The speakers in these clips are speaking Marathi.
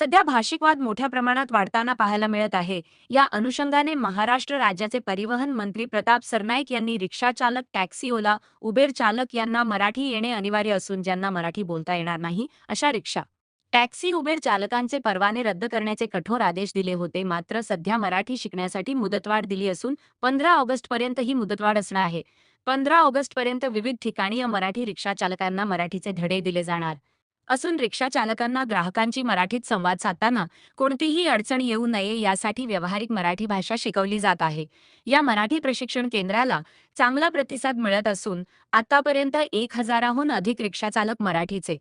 सध्या भाषिक वाद मोठ्या प्रमाणात वाढताना पाहायला मिळत आहे. या अनुषंगाने महाराष्ट्र राज्याचे परिवहन मंत्री प्रताप सरनाईक यांनी रिक्षा चालक, टॅक्सी, ओला, उबेर चालक यांना मराठी येणे अनिवार्य असून ज्यांना मराठी बोलता येणार नाही अशा रिक्षा, टॅक्सी, उबेर चालकांचे परवाने रद्द करण्याचे कठोर आदेश दिले होते. मात्र सध्या मराठी शिकण्यासाठी मुदतवाढ दिली असून 15 ऑगस्टपर्यंत ही मुदतवाढ असणार आहे. 15 ऑगस्टपर्यंत विविध ठिकाणी मराठी रिक्षा चालकांना मराठीचे धडे दिले जाणार असून रिक्षा चालकांना ग्राहकांची मराठीत संवाद साधताना कोणतीही अडचण येऊ नये यासाठी व्यावहारिक मराठी भाषा शिकवली जात आहे. या मराठी प्रशिक्षण केंद्राला चांगला प्रतिसाद मिळत असून आतापर्यंत 1000हून अधिक रिक्षा चालक मराठीचे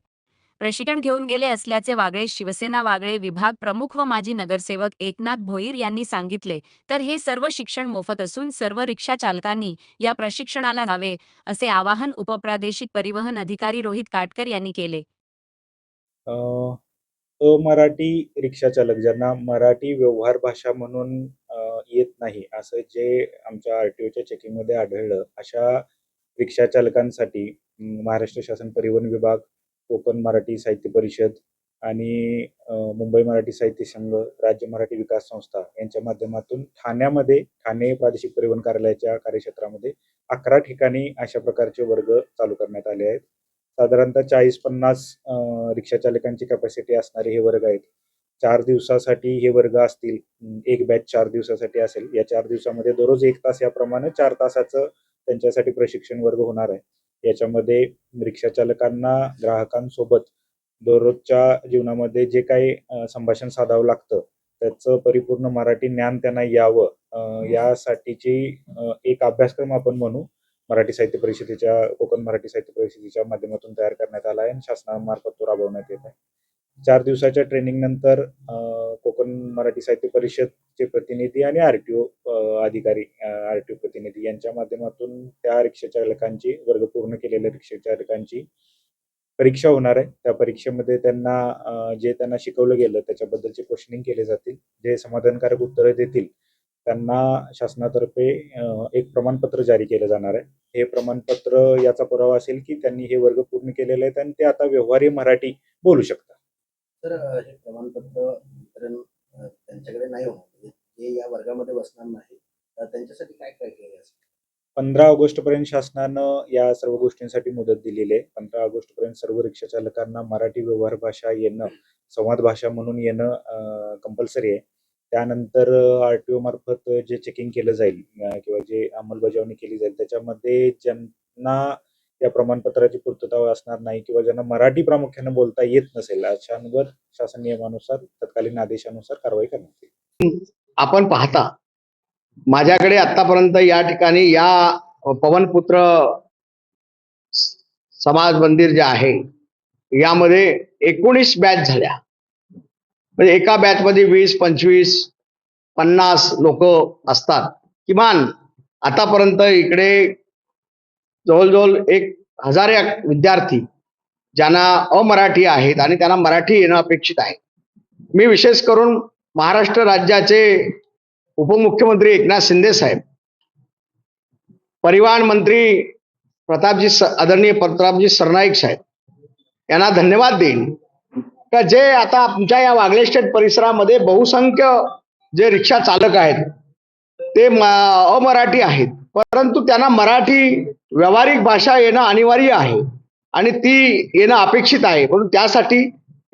प्रशिक्षण घेऊन गेले असल्याचे वागळे शिवसेना वागळे विभाग प्रमुख व माजी नगरसेवक एकनाथ भोईर यांनी सांगितले. तर हे सर्व शिक्षण मोफत असून सर्व रिक्षा चालकांनी या प्रशिक्षणाला यावे असे आवाहन उपप्रादेशिक परिवहन अधिकारी रोहित काटकर यांनी केले. अमराठी रिक्षा चालक ज्यांना मराठी व्यवहार भाषा म्हणून येत नाही असं जे आमच्या आरटीओच्या चेकिंगमध्ये आढळलं, अशा रिक्षा चालकांसाठी महाराष्ट्र शासन परिवहन विभाग, कोकण मराठी साहित्य परिषद आणि मुंबई मराठी साहित्य संघ, राज्य मराठी विकास संस्था यांच्या माध्यमातून ठाणे प्रादेशिक परिवहन कार्यालयाच्या कार्यक्षेत्रामध्ये 11 ठिकाणी अशा प्रकारचे वर्ग चालू करण्यात आले आहेत. साधारणतः 40-50 रिक्षा चालकांची कॅपॅसिटी असणारे हे वर्ग आहेत. 4 दिवसासाठी हे वर्ग असतील. एक बॅच 4 दिवसासाठी असेल. या 4 दिवसामध्ये दररोज 1 तास याप्रमाणे 4 तासाचं त्यांच्यासाठी प्रशिक्षण वर्ग होणार आहे. याच्यामध्ये रिक्षा चालकांना ग्राहकांसोबत दररोजच्या जीवनामध्ये जे काही संभाषण साधावं लागतं त्याचं परिपूर्ण मराठी ज्ञान त्यांना यावं, यासाठीची एक अभ्यासक्रम आपण म्हणू मराठी साहित्य परिषदेच्या कोकण मराठी साहित्य परिषदेच्या माध्यमातून तयार करण्यात आला आहे आणि शासनामार्फत तो राबवण्यात येत आहे. 4 दिवसाच्या ट्रेनिंग नंतर कोकण मराठी साहित्य परिषदचे प्रतिनिधी आणि आरटीओ अधिकारी, आरटीओ प्रतिनिधी यांच्या माध्यमातून त्या रिक्षा चालकांची, वर्ग पूर्ण केलेल्या रिक्षा चालकांची परीक्षा होणार आहे. त्या परीक्षेमध्ये त्यांना शिकवलं गेलं त्याच्याबद्दलचे क्वेश्चनिंग केले जातील. जे समाधानकारक उत्तरं देतील त्यांना शासनातर्फे एक प्रमाणपत्र जारी केलं जाणार आहे. हे प्रमाणपत्र याचा पुरावा असेल की त्यांनी हे वर्ग पूर्ण केलेले आहेत आणि ते आता व्यवहारी मराठी बोलू शकतात. तर हे प्रमाणपत्र वितरण त्यांच्याकडे नाही होणार, जे या वर्गामध्ये बसणार नाही, तर त्यांच्यासाठी काय काय केलं असेल? 15 ऑगस्टपर्यंत शासनानं या सर्व गोष्टींसाठी मुदत दिलेली आहे. 15 ऑगस्टपर्यंत सर्व रिक्षा चालकांना मराठी व्यवहार भाषा येणं, संवाद भाषा म्हणून येणं कंपल्सरी आहे. त्यानंतर आरटीओ मार्फत जे चेकिंग केलं जाईल किंवा जे अंमलबजावणी केली जाईल त्याच्यामध्ये ज्यांना या प्रमाणपत्राची पूर्तता असणार नाही किंवा ज्यांना मराठी प्रामुख्याने बोलता येत नसेल अशांवर शासन नियमानुसार तत्कालीन आदेशानुसार कारवाई करण्यात येईल. आपण पाहता माझ्याकडे आतापर्यंत या ठिकाणी या पवनपुत्र समाज मंदिर जे आहे यामध्ये 19 बॅच झाल्या. म्हणजे एका बॅच मध्ये 20, 25, 50 लोक असतात. किमान आतापर्यंत इकडे जवळजवळ 1000 विद्यार्थी ज्यांना अमराठी आहेत आणि त्यांना मराठी येणं अपेक्षित आहे. मी विशेष करून महाराष्ट्र राज्याचे उपमुख्यमंत्री एकनाथ शिंदे साहेब, परिवहन मंत्री आदरणीय प्रतापजी सरनाईक साहेब यांना धन्यवाद देईन का जे आता आमच्या या वागळे स्टेट परिसरामध्ये बहुसंख्य जे रिक्षा चालक आहेत ते अमराठी आहेत, परंतु त्यांना मराठी व्यावहारिक भाषा येणं अनिवार्य आहे आणि ती येणं अपेक्षित आहे. म्हणून त्यासाठी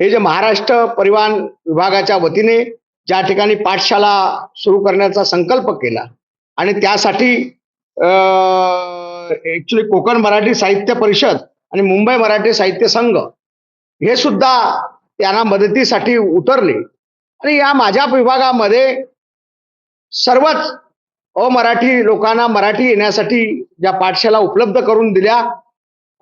हे जे महाराष्ट्र परिवहन विभागाच्या वतीने ज्या ठिकाणी पाठशाला सुरू करण्याचा संकल्प केला आणि त्यासाठी ऍक्च्युली कोकण मराठी साहित्य परिषद आणि मुंबई मराठी साहित्य संघ हे सुद्धा त्यांना मदतीसाठी उतरले आणि या माझ्या विभागामध्ये सर्वच अमराठी लोकांना मराठी येण्यासाठी ज्या पाठशाला उपलब्ध करून दिल्या,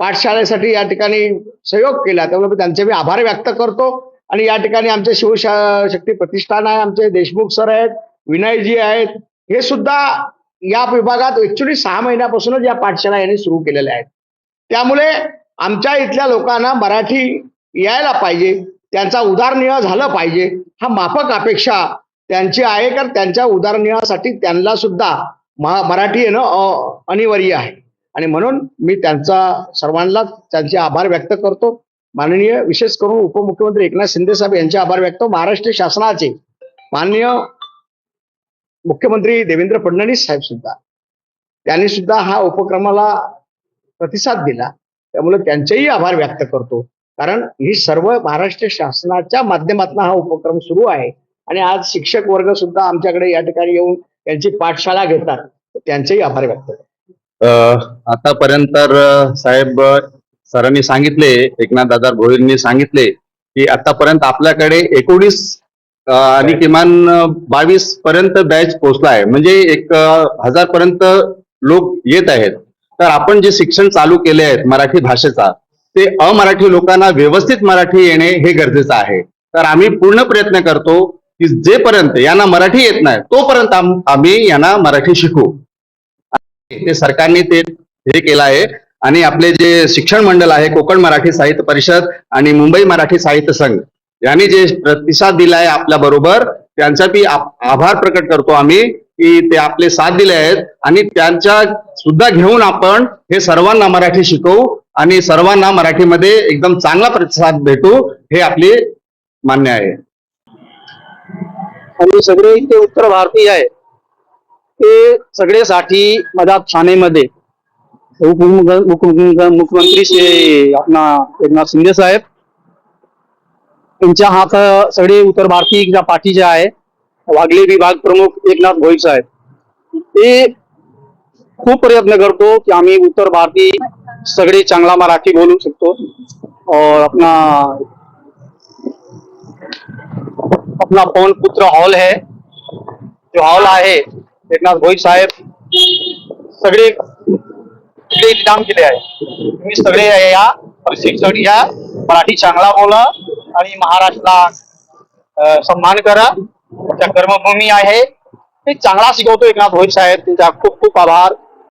पाठशाळेसाठी या ठिकाणी सहयोग केला, त्यामुळे त्यांचे मी आभार व्यक्त करतो. आणि या ठिकाणी आमचे शिवशक्ती प्रतिष्ठान आहे, आमचे देशमुख सर आहेत, विनयजी आहेत, हे सुद्धा या विभागात ऍक्च्युली 6 महिन्यापासूनच या पाठशाळा यांनी सुरू केलेल्या आहेत. त्यामुळे आमच्या इथल्या लोकांना मराठी यायला पाहिजे, त्यांचा उदरनिर्वाह झाला पाहिजे, हा माफक अपेक्षा त्यांची आहे. कारण त्यांच्या उदरनिर्वाहासाठी त्यांना सुद्धा मराठी येणं अनिवार्य आहे आणि म्हणून मी त्यांचा सर्वांना त्यांचे आभार व्यक्त करतो. माननीय विशेष करून उपमुख्यमंत्री एकनाथ शिंदे साहेब यांचे आभार व्यक्त. महाराष्ट्र शासनाचे माननीय मुख्यमंत्री देवेंद्र फडणवीस साहेब सुद्धा त्यांनी सुद्धा हा उपक्रमाला प्रतिसाद दिला. त्यामुळे त्यांचेही आभार व्यक्त करतो. कारण ही सर्व महाराष्ट्र शासनाच्या माध्यमातून हा उपक्रम सुरू आहे आणि आज शिक्षक वर्ग सुद्धा आमच्याकडे या ठिकाणी येऊन त्यांची पाठशाळा घेतात. त्यांचेही आभार व्यक्त करतो. आतापर्यंत तर साहेब सरांनी सांगितले, एकनाथ दादा भोईरनी सांगितले की आतापर्यंत आपल्याकडे 19 आणि किमान 22 पर्यंत बॅच पोहोचला आहे. म्हणजे 1000 पर्यंत लोक येत आहेत. तर आपण जे शिक्षण चालू केले आहेत मराठी भाषेचा, ते अमराठी लोकांना व्यवस्थित मराठी येणे हे गरजेचं आहे. तर आम्ही पूर्ण प्रयत्न करतो की जेपर्यंत यांना मराठी येत नाही तोपर्यंत आम्ही यांना मराठी शिकू. ते सरकारने ते हे केलं आहे. आणि आपले जे शिक्षण मंडळ आहे, कोकण मराठी साहित्य परिषद आणि मुंबई मराठी साहित्य संघ यांनी जे प्रतिसाद दिला आहे आपल्या बरोबर, त्यांचा बी आभार प्रकट करतो आम्ही की ते आपले साथ दिले आहेत. आणि त्यांच्या सुद्धा घेऊन आपण हे सर्वांना मराठी शिकवू आणि सर्वांना मराठीमध्ये एकदम चांगला प्रतिसाद भेटू, हे आपले मान्य आहे. आणि सगळे इथे उत्तर भारतीय आहे ते सगळेसाठी मदत ठाणेमध्ये मुख्यमंत्री श्री अपना एकनाथ शिंदे साहेब यांच्या हात सगळे उत्तर भारतीय पार्टीचे आहे. वागले विभाग प्रमुख एकनाथ भोईर साहेब ते खूप प्रयत्न करतो की आम्ही उत्तर भारतीय सगळे चांगला मराठी बोलू शकतो. और अपना पवन पुत्र हॉल है, जो हॉल आहे एकनाथ भोईर साहेब सगळे इंतजाम केले आहे. तुम्ही सगळे या प्रशिक्षण या, मराठी चांगला बोला आणि महाराष्ट्राला सन्मान करा. त्या कर्मभूमी आहे ते चांगला शिकवतो एकनाथ भोईर साहेब, त्यांचा खूप खूप आभार.